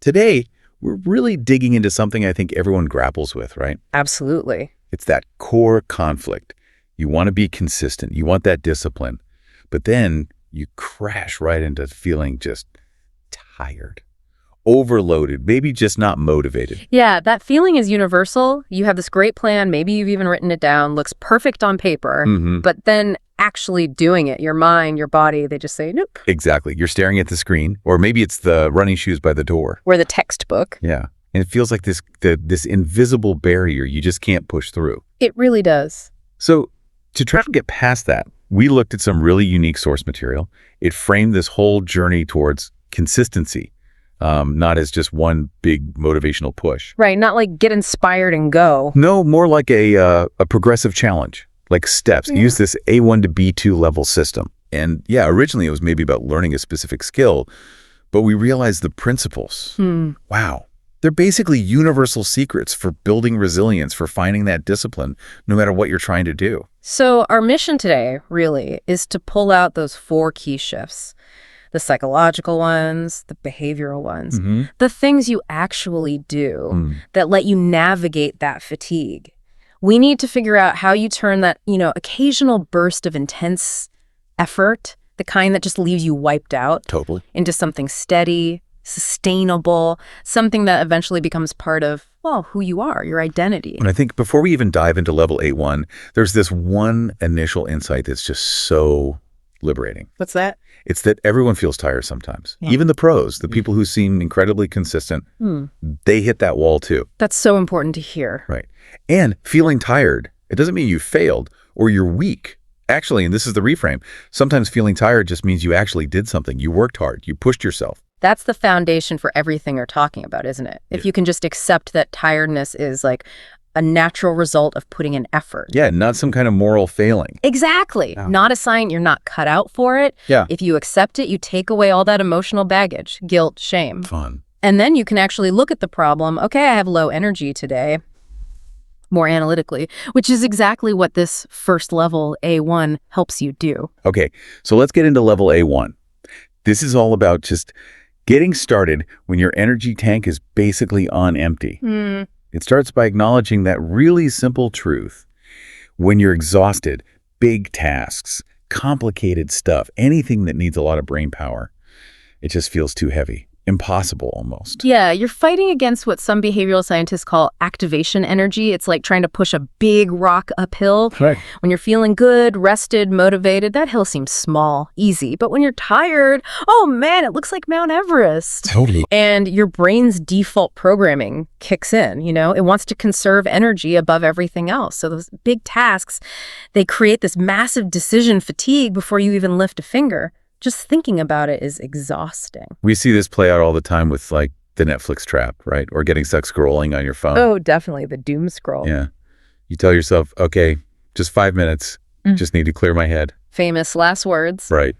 Today, we're really digging into something I think everyone grapples with, right? Absolutely. It's that core conflict. You want to be consistent. You want that discipline. But then you crash right into feeling just tired, overloaded, maybe just not motivated. Yeah, that feeling is universal. You have this great plan, maybe you've even written it down, looks perfect on paper, but then actually doing it, your mind, your body, they just say, nope. Exactly. You're staring at the screen, or maybe it's the running shoes by the door. Or the textbook. Yeah. And it feels like this invisible barrier you just can't push through. It really does. So to try to get past that, we looked at some really unique source material. It framed this whole journey towards consistency, not as just one big motivational push. Right, not like get inspired and go. No, more like a progressive challenge, like steps. Use this A1 to B2 level system. And yeah, originally it was maybe about learning a specific skill, but we realized the principles. Wow. They're basically universal secrets for building resilience, for finding that discipline, no matter what you're trying to do. So our mission today, really, is to pull out those 4 key shifts. The psychological ones, the behavioral ones, the things you actually do that let you navigate that fatigue. We need to figure out how you turn that, occasional burst of intense effort, the kind that just leaves you wiped out, into something steady, sustainable, something that eventually becomes part of, well, who you are, your identity. And I think before we even dive into level 8.1, there's this one initial insight that's just so liberating. What's that? It's that everyone feels tired sometimes. Even the pros, the people who seem incredibly consistent, they hit that wall too. That's so important to hear. Right. And feeling tired, it doesn't mean you failed or you're weak. Actually, and this is the reframe, sometimes feeling tired just means you actually did something. You worked hard. You pushed yourself. That's the foundation for everything you're talking about, isn't it? If you can just accept that tiredness is like a natural result of putting in effort. Yeah, not some kind of moral failing. Exactly. No. Not a sign you're not cut out for it. Yeah. If you accept it, you take away all that emotional baggage, guilt, shame. Fun. And then you can actually look at the problem. Okay, I have low energy today, more analytically, which is exactly what this first level A1 helps you do. Okay, so let's get into level A1. This is all about just getting started when your energy tank is basically on empty. It starts by acknowledging that really simple truth. When you're exhausted, big tasks, complicated stuff, anything that needs a lot of brain power, it just feels too heavy. Impossible almost. Yeah, you're fighting against what some behavioral scientists call activation energy. It's like trying to push a big rock uphill. Right. When you're feeling good, rested, motivated, that hill seems small, easy. But when you're tired, oh man, it looks like Mount Everest. Totally. And your brain's default programming kicks in, It wants to conserve energy above everything else. So those big tasks, they create this massive decision fatigue before you even lift a finger. Just thinking about it is exhausting. We see this play out all the time with like the Netflix trap, right? Or getting stuck scrolling on your phone. Oh, definitely. The doom scroll. Yeah. You tell yourself, okay, just 5 minutes. Just need to clear my head. Famous last words. Right.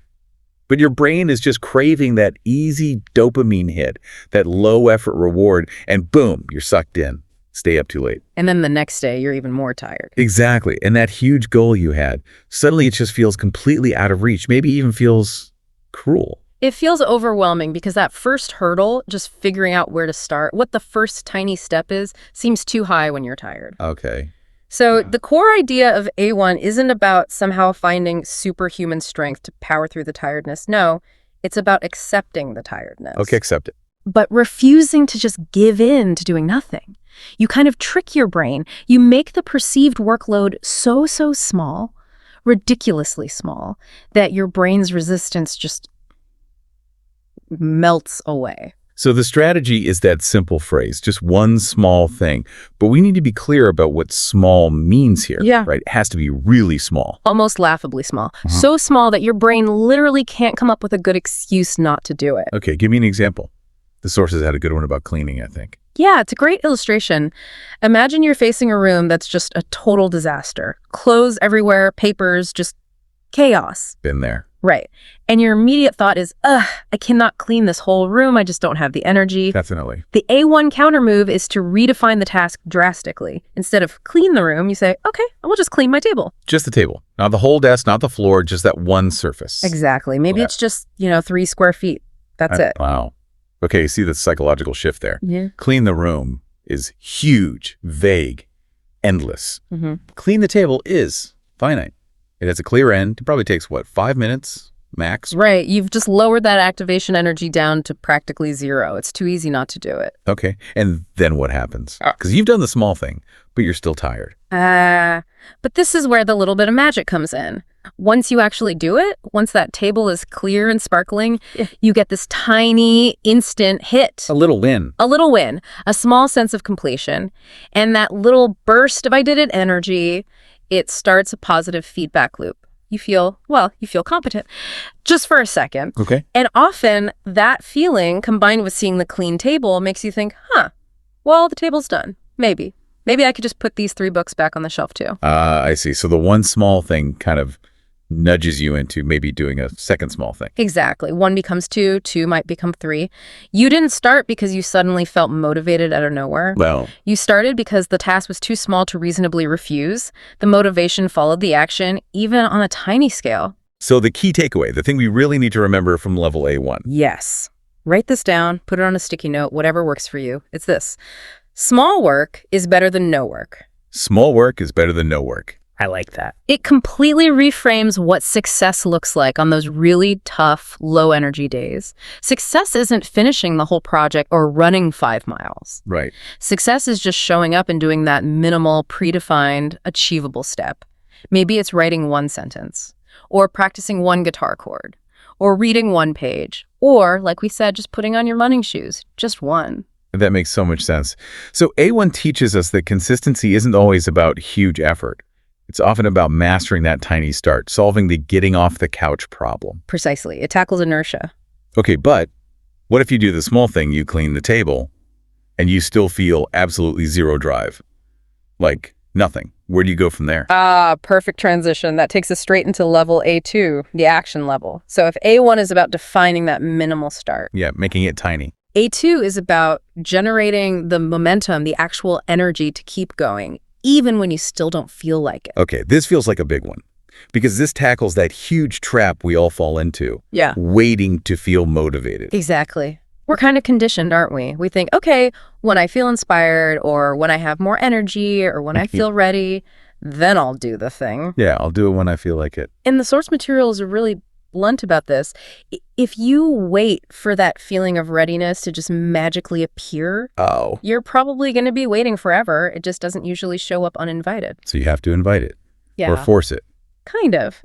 But your brain is just craving that easy dopamine hit, that low effort reward, and boom, you're sucked in. Stay up too late. And then the next day, you're even more tired. Exactly. And that huge goal you had, suddenly it just feels completely out of reach, maybe even feels cruel. It feels overwhelming because that first hurdle, just figuring out where to start, what the first tiny step is, seems too high when you're tired. Okay. So the core idea of A1 isn't about somehow finding superhuman strength to power through the tiredness. No, it's about accepting the tiredness. Okay, accept it. But refusing to just give in to doing nothing. You kind of trick your brain. You make the perceived workload so small, ridiculously small, that your brain's resistance just melts away. So the strategy is that simple phrase, just one small thing. But we need to be clear about what small means here, right? It has to be really small. Almost laughably small. So small that your brain literally can't come up with a good excuse not to do it. Okay, give me an example. The sources had a good one about cleaning, I think. Yeah, it's a great illustration. Imagine you're facing a room that's just a total disaster. Clothes everywhere, papers, just chaos. Been there. Right. And your immediate thought is, I cannot clean this whole room. I just don't have the energy. Definitely. The A1 counter move is to redefine the task drastically. Instead of clean the room, you say, okay, I will just clean my table. Just the table. Not the whole desk, not the floor, just that one surface. Exactly. Maybe it's just, 3 square feet. That's it. Wow. Okay, you see the psychological shift there. Yeah. Clean the room is huge, vague, endless. Clean the table is finite. It has a clear end. It probably takes, what, 5 minutes max? Right. You've just lowered that activation energy down to practically zero. It's too easy not to do it. Okay, and then what happens? Because you've done the small thing, but you're still tired. But this is where the little bit of magic comes in. Once you actually do it, once that table is clear and sparkling, you get this tiny, instant hit. A little win. A little win, a small sense of completion, and that little burst of I did it energy, it starts a positive feedback loop. You feel competent just for a second. Okay. And often that feeling combined with seeing the clean table makes you think, well, the table's done. Maybe I could just put these 3 books back on the shelf too. I see. So the one small thing kind of nudges you into maybe doing a second small thing. Exactly. 1 becomes 2, 2 might become 3. You didn't start because you suddenly felt motivated out of nowhere. Well, You started because the task was too small to reasonably refuse. The motivation followed the action, even on a tiny scale. so the key takeaway, the thing we really need to remember from level A1. Yes. Write this down, put it on a sticky note, whatever works for you. It's this. Small work is better than no work. Small work is better than no work. I like that. It completely reframes what success looks like on those really tough, low-energy days. Success isn't finishing the whole project or running 5 miles. Right. Success is just showing up and doing that minimal, predefined, achievable step. Maybe it's writing 1 sentence, or practicing 1 guitar chord, or reading 1 page, or, like we said, just putting on your running shoes, just 1. That makes so much sense. So A1 teaches us that consistency isn't always about huge effort. It's often about mastering that tiny start, solving the getting off the couch problem. Precisely. It tackles inertia. Okay, but what if you do the small thing, you clean the table, and you still feel absolutely zero drive? Like nothing. Where do you go from there? Perfect transition. That takes us straight into level A2, the action level. So if A1 is about defining that minimal start, Yeah, making it tiny. A2 is about generating the momentum, the actual energy to keep going, even when you still don't feel like it. Okay, this feels like a big one because this tackles that huge trap we all fall into, Yeah. waiting to feel motivated. Exactly. We're kind of conditioned, aren't we? We think, okay, when I feel inspired or when I have more energy or when I feel ready, then I'll do the thing. Yeah, I'll do it when I feel like it. And the source materials are really blunt about this. If you wait for that feeling of readiness to just magically appear, Oh. you're probably going to be waiting forever. It just doesn't usually show up uninvited. So you have to invite it Yeah, or force it. kind of.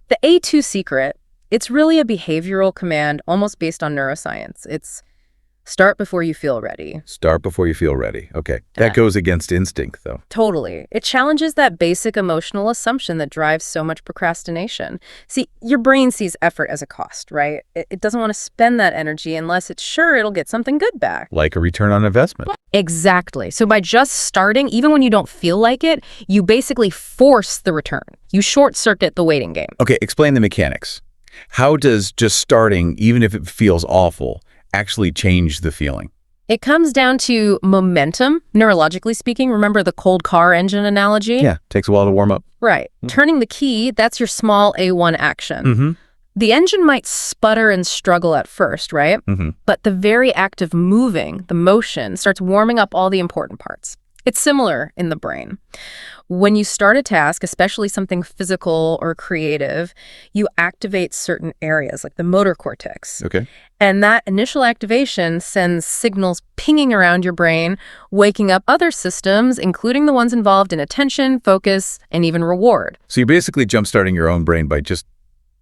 The A2 secret, it's really a behavioral command almost based on neuroscience. It's start before you feel ready. Start before you feel ready. Okay. That goes against instinct, though. Totally. It challenges that basic emotional assumption that drives so much procrastination. See, your brain sees effort as a cost, right? It doesn't want to spend that energy unless it's sure it'll get something good back. Like a return on investment. Exactly. So by just starting, even when you don't feel like it, you basically force the return. You short-circuit the waiting game. Okay, explain the mechanics. How does just starting, even if it feels awful, actually change the feeling? It comes down to momentum, neurologically speaking. Remember the cold car engine analogy? Yeah, takes a while to warm up. Right. Turning the key, that's your small A1 action. The engine might sputter and struggle at first, right? But the very act of moving, the motion, starts warming up all the important parts. It's similar in the brain. When you start a task, especially something physical or creative, you activate certain areas like the motor cortex. Okay. And that initial activation sends signals pinging around your brain, waking up other systems, including the ones involved in attention, focus, and even reward. So you're basically jump-starting your own brain by just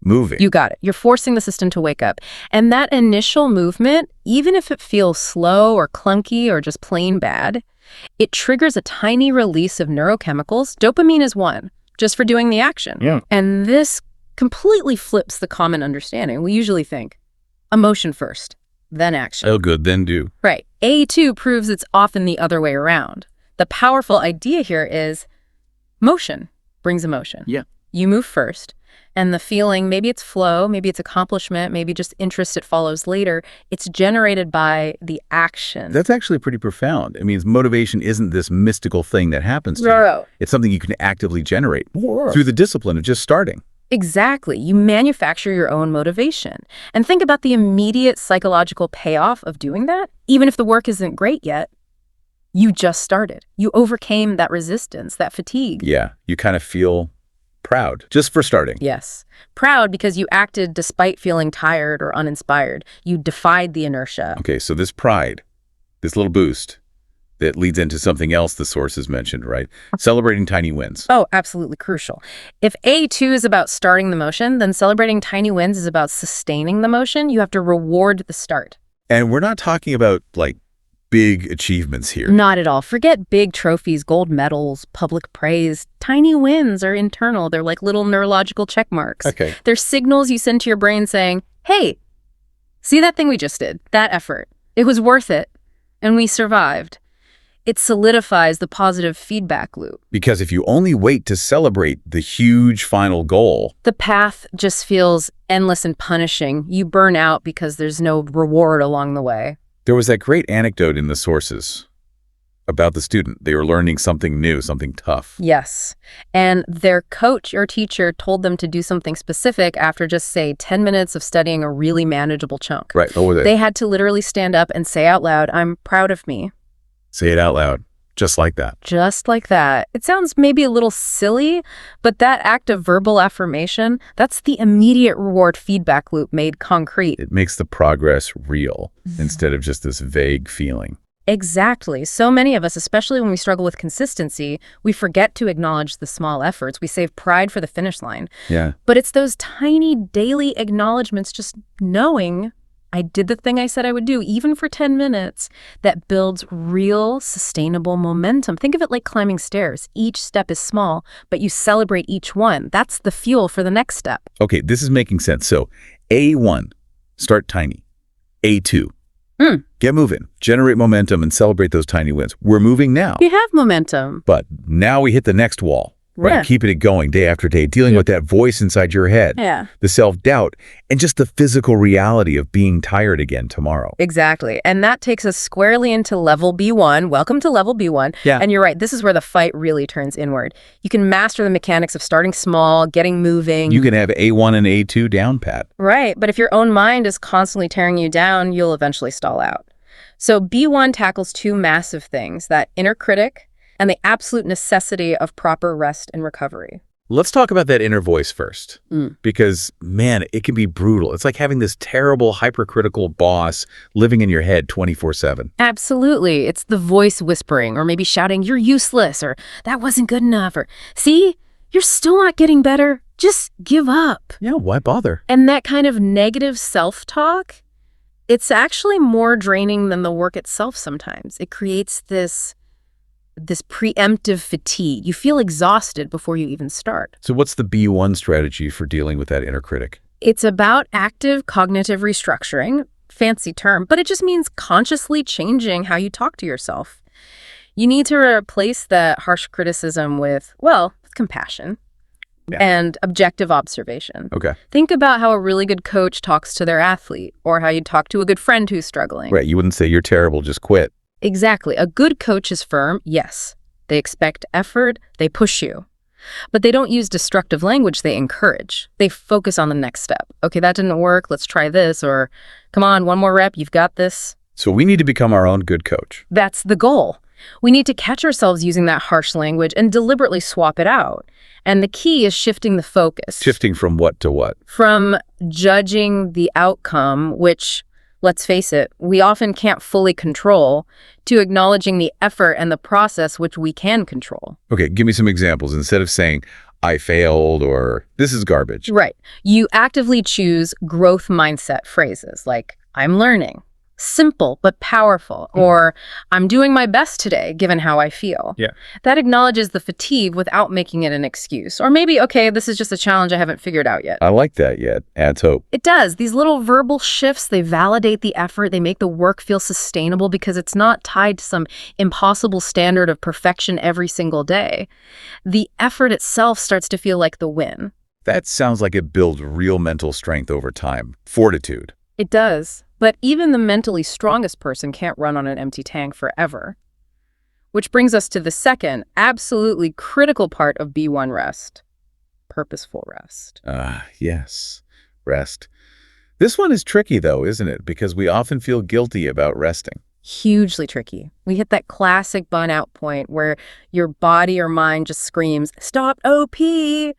moving. You got it. You're forcing the system to wake up. And that initial movement, even if it feels slow or clunky or just plain bad, it triggers a tiny release of neurochemicals. Dopamine is one, just for doing the action. Yeah. And this completely flips the common understanding. We usually think emotion first, then action. Oh, good, then do. Right. A2 proves it's often the other way around. The powerful idea here is motion brings emotion. Yeah. You move first, and the feeling, maybe it's flow, maybe it's accomplishment, maybe just interest it follows later, it's generated by the action. That's actually pretty profound. It means motivation isn't this mystical thing that happens to you. It's something you can actively generate through the discipline of just starting. Exactly. You manufacture your own motivation. And think about the immediate psychological payoff of doing that. Even if the work isn't great yet, you just started. You overcame that resistance, that fatigue. Yeah, you kind of feel proud just for starting. Yes. Proud because you acted despite feeling tired or uninspired. You defied the inertia. Okay, so this pride, this little boost that leads into something else the sources mentioned, right? Celebrating tiny wins. Oh, absolutely crucial. If A2 is about starting the motion, then celebrating tiny wins is about sustaining the motion. You have to reward the start. And we're not talking about, like, big achievements here. Not at all. Forget big trophies, gold medals, public praise. Tiny wins are internal. They're like little neurological check marks. Okay. They're signals you send to your brain saying, hey, see that thing we just did? That effort. It was worth it. And we survived. It solidifies the positive feedback loop. Because if you only wait to celebrate the huge final goal, the path just feels endless and punishing. You burn out because there's no reward along the way. there was that great anecdote in the sources about the student. They were learning something new, something tough. Yes. And their coach or teacher told them to do something specific after just, say, 10 minutes of studying a really manageable chunk. Right. What were they? They had to literally stand up and say out loud, "I'm proud of me." Say it out loud. Just like that. Just like that. It sounds maybe a little silly, but that act of verbal affirmation, that's the immediate reward feedback loop made concrete. It makes the progress real instead of just this vague feeling. Exactly. So many of us, especially when we struggle with consistency, we forget to acknowledge the small efforts. We save pride for the finish line. Yeah. But it's those tiny daily acknowledgments, just knowing I did the thing I said I would do, even for 10 minutes, that builds real, sustainable momentum. Think of it like climbing stairs. Each step is small, but you celebrate each one. That's the fuel for the next step. Okay, this is making sense. So A1, start tiny. A2, get moving, generate momentum, and celebrate those tiny wins. We're moving now. You have momentum. But now we hit the next wall. Right, Yeah. keeping it going day after day, dealing with that voice inside your head, Yeah. the self-doubt, and just the physical reality of being tired again tomorrow. Exactly. And that takes us squarely into level B1. Welcome to level B1. Yeah. And you're right, this is where the fight really turns inward. You can master the mechanics of starting small, getting moving. You can have A1 and A2 down pat. Right. But if your own mind is constantly tearing you down, you'll eventually stall out. So B1 tackles two massive things, that inner critic and the absolute necessity of proper rest and recovery. Let's talk about that inner voice first, because, man, it can be brutal. It's like having this terrible, hypercritical boss living in your head 24/7. Absolutely. It's the voice whispering, or maybe shouting, "You're useless," or "That wasn't good enough," or "See, you're still not getting better. Just give up." Yeah, why bother? And that kind of negative self-talk, it's actually more draining than the work itself sometimes. It creates this preemptive fatigue. You feel exhausted before you even start. So what's the B1 strategy for dealing with that inner critic? It's about active cognitive restructuring, fancy term, but it just means consciously changing how you talk to yourself. You need to replace that harsh criticism with compassion and objective observation. Okay. Think about how a really good coach talks to their athlete, or how you talk to a good friend who's struggling. Right, you wouldn't say you're terrible, just quit. Exactly. A good coach is firm, yes. They expect effort, they push you. But they don't use destructive language, they encourage. They focus on the next step. Okay, that didn't work, let's try this, or come on, one more rep, you've got this. So we need to become our own good coach. That's the goal. We need to catch ourselves using that harsh language and deliberately swap it out. And the key is shifting the focus. Shifting from what to what? From judging the outcome, which, let's face it, we often can't fully control, to acknowledging the effort and the process which we can control. Okay, give me some examples. Instead of saying, I failed, or this is garbage. Right. You actively choose growth mindset phrases like, I'm learning. Simple but powerful. Or I'm doing my best today, given how I feel. Yeah. That acknowledges the fatigue without making it an excuse. Or maybe, okay, this is just a challenge I haven't figured out yet. I like that yet. Adds hope. It does. These little verbal shifts, they validate the effort. They make the work feel sustainable because it's not tied to some impossible standard of perfection every single day. The effort itself starts to feel like the win. That sounds like it builds real mental strength over time. Fortitude. It does. But even the mentally strongest person can't run on an empty tank forever. Which brings us to the second, absolutely critical part of B1 rest. purposeful rest. Yes, rest. This one is tricky, though, isn't it? Because we often feel guilty about resting. Hugely tricky. We hit that classic burnout point where your body or mind just screams, "Stop, OP!"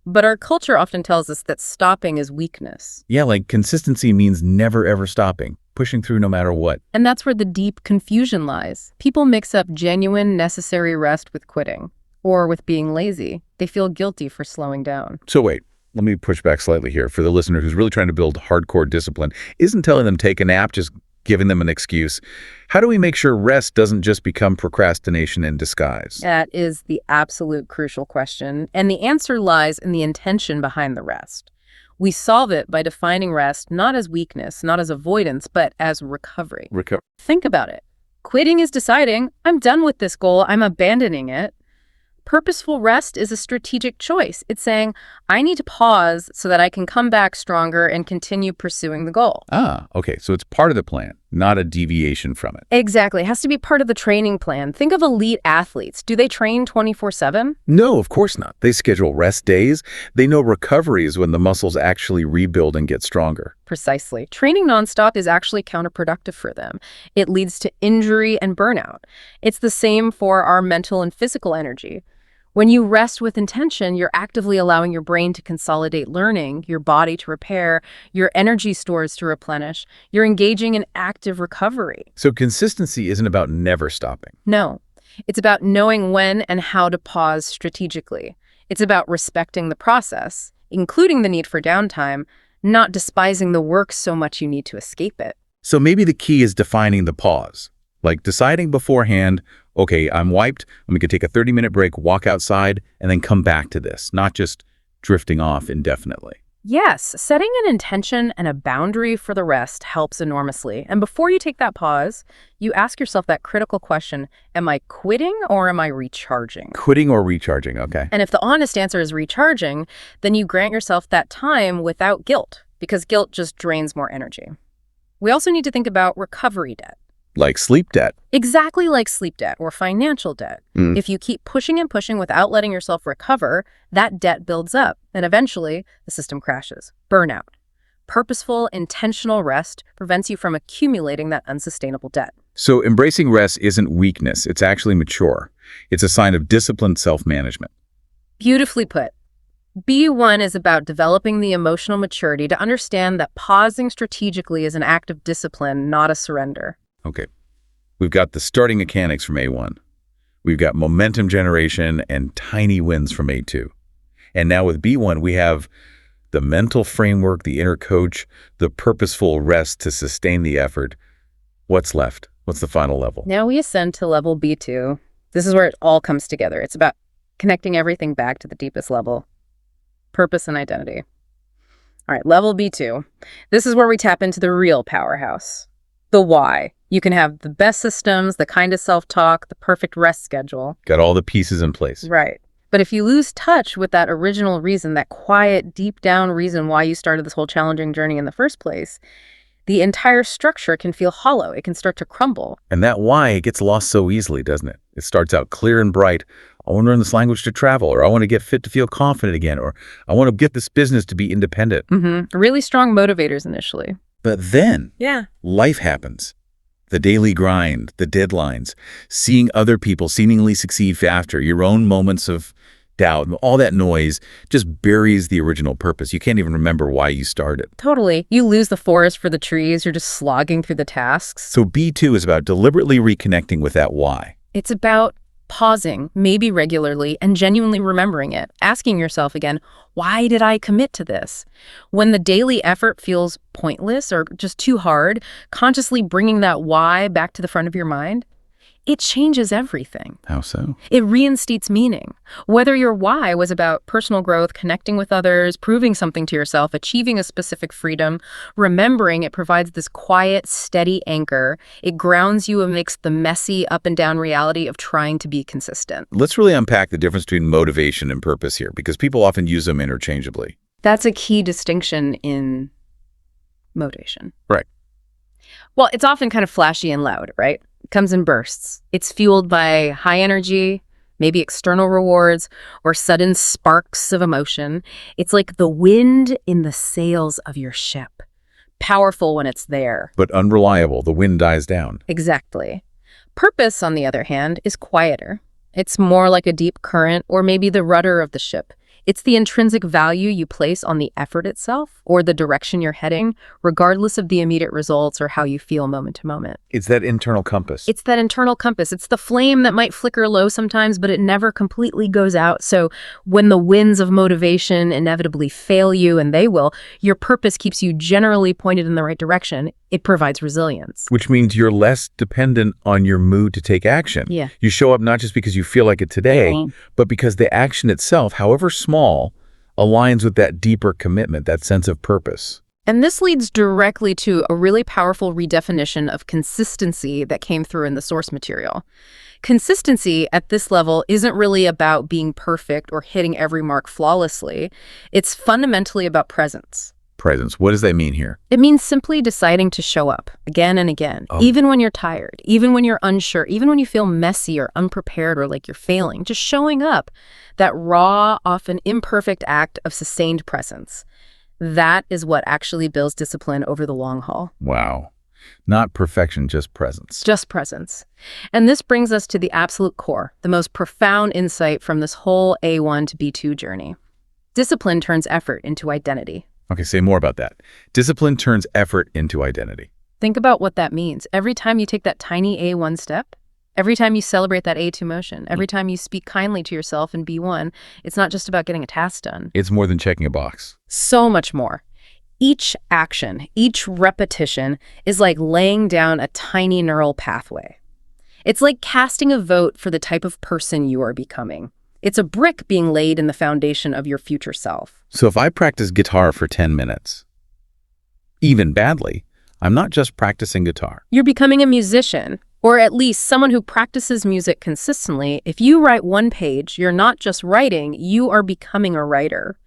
But our culture often tells us that stopping is weakness. Yeah, like consistency means never ever stopping, pushing through no matter what. And that's where the deep confusion lies. People mix up genuine, necessary rest with quitting, or with being lazy. They feel guilty for slowing down. So wait, let me push back slightly here. For the listener who's really trying to build hardcore discipline, isn't telling them take a nap just giving them an excuse? How do we make sure rest doesn't just become procrastination in disguise? That is the absolute crucial question, and the answer lies in the intention behind the rest. We solve it by defining rest not as weakness, not as avoidance, but as recovery. Think about it. Quitting is deciding, I'm done with this goal, I'm abandoning it. Purposeful rest is a strategic choice. It's saying, I need to pause so that I can come back stronger and continue pursuing the goal. Okay. So it's part of the plan, not a deviation from it. Exactly. It has to be part of the training plan. Think of elite athletes. Do they train 24/7? No, of course not. They schedule rest days. They know recovery is when the muscles actually rebuild and get stronger. Precisely. Training nonstop is actually counterproductive for them. It leads to injury and burnout. It's the same for our mental and physical energy. When you rest with intention, you're actively allowing your brain to consolidate learning, your body to repair, your energy stores to replenish. You're engaging in active recovery. So consistency isn't about never stopping. No, it's about knowing when and how to pause strategically. It's about respecting the process, including the need for downtime, not despising the work so much you need to escape it. So maybe the key is defining the pause, like deciding beforehand, okay, I'm wiped, I'm going to take a 30-minute break, walk outside, and then come back to this, not just drifting off indefinitely. Yes, setting an intention and a boundary for the rest helps enormously. And before you take that pause, you ask yourself that critical question, am I quitting or am I recharging? Quitting or recharging, okay. And if the honest answer is recharging, then you grant yourself that time without guilt, because guilt just drains more energy. We also need to think about recovery debt. Like sleep debt. Exactly like sleep debt or financial debt. If you keep pushing and pushing without letting yourself recover, that debt builds up, and eventually the system crashes. Burnout. Purposeful, intentional rest prevents you from accumulating that unsustainable debt. So embracing rest isn't weakness, it's actually mature. It's a sign of disciplined self-management. Beautifully put. B1 is about developing the emotional maturity to understand that pausing strategically is an act of discipline, not a surrender. Okay, we've got the starting mechanics from A1. We've got momentum generation and tiny wins from A2. And now with B1, we have the mental framework, the inner coach, the purposeful rest to sustain the effort. What's left? What's the final level? Now we ascend to level B2. This is where it all comes together. It's about connecting everything back to the deepest level, purpose and identity. All right, level B2. This is where we tap into the real powerhouse, the why. You can have the best systems, the kind of self-talk, the perfect rest schedule. Got all the pieces in place. Right. But if you lose touch with that original reason, that quiet, deep down reason why you started this whole challenging journey in the first place, the entire structure can feel hollow. It can start to crumble. And that why gets lost so easily, doesn't it? It starts out clear and bright. I want to learn this language to travel, or I want to get fit to feel confident again, or I want to get this business to be independent. Really strong motivators initially. But then life happens. The daily grind, the deadlines, seeing other people seemingly succeed faster, your own moments of doubt, all that noise just buries the original purpose. You can't even remember why you started. Totally. You lose the forest for the trees. You're just slogging through the tasks. So B2 is about deliberately reconnecting with that why. It's about pausing, maybe regularly, and genuinely remembering it, asking yourself again, why did I commit to this? When the daily effort feels pointless or just too hard, consciously bringing that why back to the front of your mind, it changes everything. How so? It reinstates meaning. Whether your why was about personal growth, connecting with others, proving something to yourself, achieving a specific freedom, remembering it provides this quiet, steady anchor. It grounds you amidst the messy up and down reality of trying to be consistent. Let's really unpack the difference between motivation and purpose here, because people often use them interchangeably. That's a key distinction in motivation. Right. Well, it's often kind of flashy and loud, right? It comes in bursts. It's fueled by high energy, maybe external rewards or sudden sparks of emotion. It's like the wind in the sails of your ship. Powerful when it's there. But unreliable. The wind dies down. Exactly. Purpose, on the other hand, is quieter. It's more like a deep current or maybe the rudder of the ship. It's the intrinsic value you place on the effort itself or the direction you're heading, regardless of the immediate results or how you feel moment to moment. It's that internal compass. It's that internal compass. It's the flame that might flicker low sometimes, but it never completely goes out. So when the winds of motivation inevitably fail you, and they will, your purpose keeps you generally pointed in the right direction. It provides resilience. Which means you're less dependent on your mood to take action. Yeah. You show up not just because you feel like it today, but because the action itself, however small, aligns with that deeper commitment, that sense of purpose. And this leads directly to a really powerful redefinition of consistency that came through in the source material. Consistency at this level isn't really about being perfect or hitting every mark flawlessly. It's fundamentally about presence. Presence. What does that mean here? It means simply deciding to show up again and again, even when you're tired, even when you're unsure, even when you feel messy or unprepared or like you're failing. Just showing up, that raw, often imperfect act of sustained presence. That is what actually builds discipline over the long haul. Wow. Not perfection, just presence. Just presence. And this brings us to the absolute core, the most profound insight from this whole A1 to B2 journey. Discipline turns effort into identity. Okay, say more about that. Discipline turns effort into identity. Think about what that means. Every time you take that tiny A1 step, every time you celebrate that A2 motion, every time you speak kindly to yourself in B1, it's not just about getting a task done. It's more than checking a box. So much more. Each action, each repetition is like laying down a tiny neural pathway. It's like casting a vote for the type of person you are becoming. It's a brick being laid in the foundation of your future self. So if I practice guitar for 10 minutes, even badly, I'm not just practicing guitar. You're becoming a musician, or at least someone who practices music consistently. If you write one page, you're not just writing, you are becoming a writer.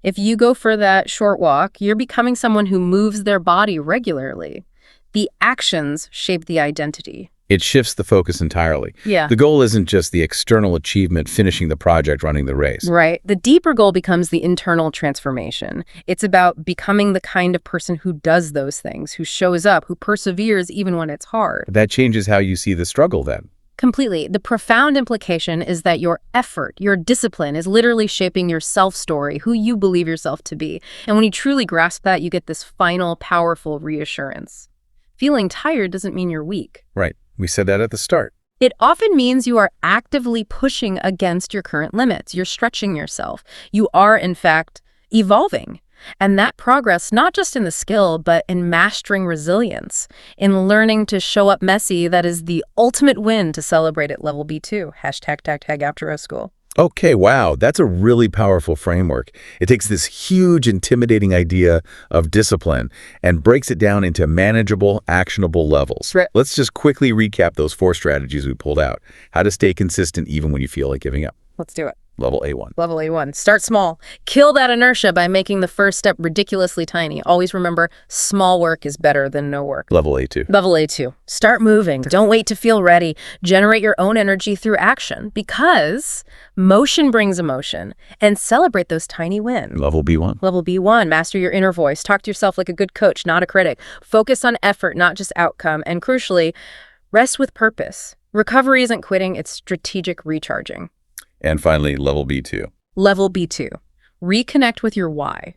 If you go for that short walk, you're becoming someone who moves their body regularly. The actions shape the identity. It shifts the focus entirely. Yeah. The goal isn't just the external achievement, finishing the project, running the race. Right. The deeper goal becomes the internal transformation. It's about becoming the kind of person who does those things, who shows up, who perseveres even when it's hard. That changes how you see the struggle then. Completely. The profound implication is that your effort, your discipline is literally shaping your self-story, who you believe yourself to be. And when you truly grasp that, you get this final, powerful reassurance. Feeling tired doesn't mean you're weak. Right. We said that at the start. It often means you are actively pushing against your current limits. You're stretching yourself. You are, in fact, evolving. And that progress, not just in the skill, but in mastering resilience, in learning to show up messy, that is the ultimate win to celebrate at level B2. #tag after school. Okay, wow, that's a really powerful framework. It takes this huge, intimidating idea of discipline and breaks it down into manageable, actionable levels. Right. Let's just quickly recap those 4 strategies we pulled out. How to stay consistent even when you feel like giving up. Let's do it. Level A1. Level A1. Start small. Kill that inertia by making the first step ridiculously tiny. Always remember, small work is better than no work. Level A2. Level A2. Start moving. Don't wait to feel ready. Generate your own energy through action, because motion brings emotion, and celebrate those tiny wins. Level B1. Level B1. Master your inner voice. Talk to yourself like a good coach, not a critic. Focus on effort, not just outcome. And crucially, rest with purpose. Recovery isn't quitting, it's strategic recharging. And finally, level B2. Level B2. Reconnect with your why.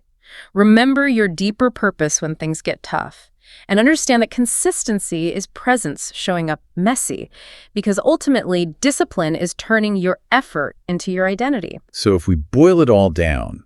Remember your deeper purpose when things get tough. And understand that consistency is presence showing up messy, because ultimately discipline is turning your effort into your identity. So if we boil it all down,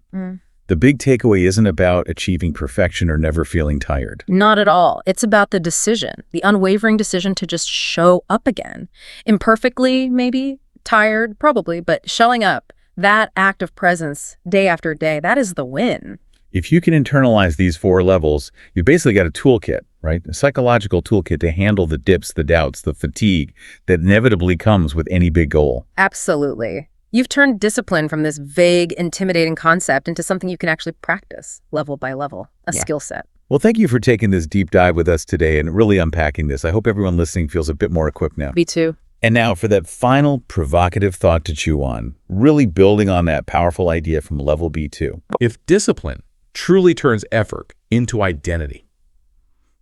the big takeaway isn't about achieving perfection or never feeling tired. Not at all. It's about the decision, the unwavering decision to just show up again. Imperfectly, maybe. Tired, probably, but showing up, that act of presence day after day, that is the win. If you can internalize these 4 levels, you've basically got a toolkit, right? A psychological toolkit to handle the dips, the doubts, the fatigue that inevitably comes with any big goal. Absolutely. You've turned discipline from this vague, intimidating concept into something you can actually practice level by level, a skill set. Well, thank you for taking this deep dive with us today and really unpacking this. I hope everyone listening feels a bit more equipped now. B2. And now for that final provocative thought to chew on, really building on that powerful idea from level B2. If discipline truly turns effort into identity,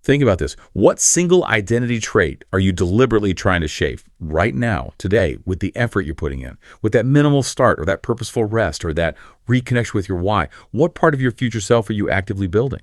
think about this. What single identity trait are you deliberately trying to shape right now, today, with the effort you're putting in, with that minimal start or that purposeful rest or that reconnection with your why? What part of your future self are you actively building?